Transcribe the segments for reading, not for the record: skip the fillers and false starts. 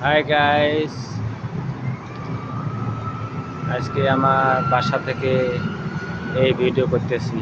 Hi guys, আজকে আমার বাসা থেকে এই ভিডিও করতেছি।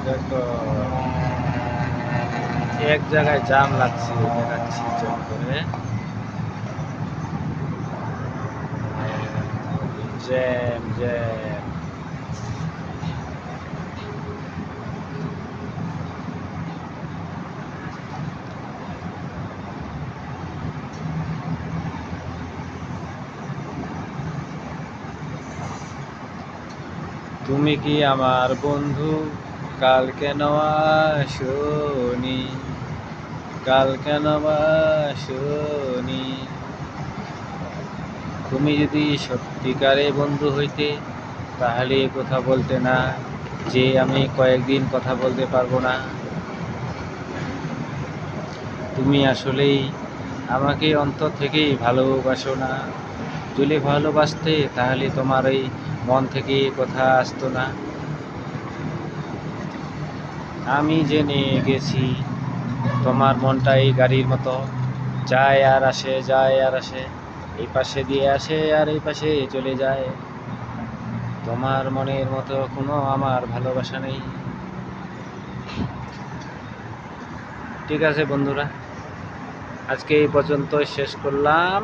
দেখো, এক জায়গায় জাম লাগছে, দেখাচ্ছি জম করে। Jam jam. তুমি কি আমার বন্ধু? কাল কেন আসনি? কাল কেন আসনি? তুমি যদি সত্যিকারে বন্ধু হইতে, তাহলে কথা বলতে না যে আমি কয়েকদিন কথা বলতে পারবো না। তুমি আসলেই আমাকে অন্তর থেকেই ভালোবাসো না। যদি ভালোবাসতে তাহলে তোমার এই মন থেকে কথা আসতো না। আমি জেনে গেছি তোমার মনটা এই গাড়ির মতো, যায় আর আসে, যায় আর আসে, এই পাশে দিয়ে আসে আর এই পাশে চলে যায়। তোমার মনের মতো কোনো আমার ভালোবাসা নেই। ঠিক আছে বন্ধুরা, আজকে এই পর্যন্ত শেষ করলাম।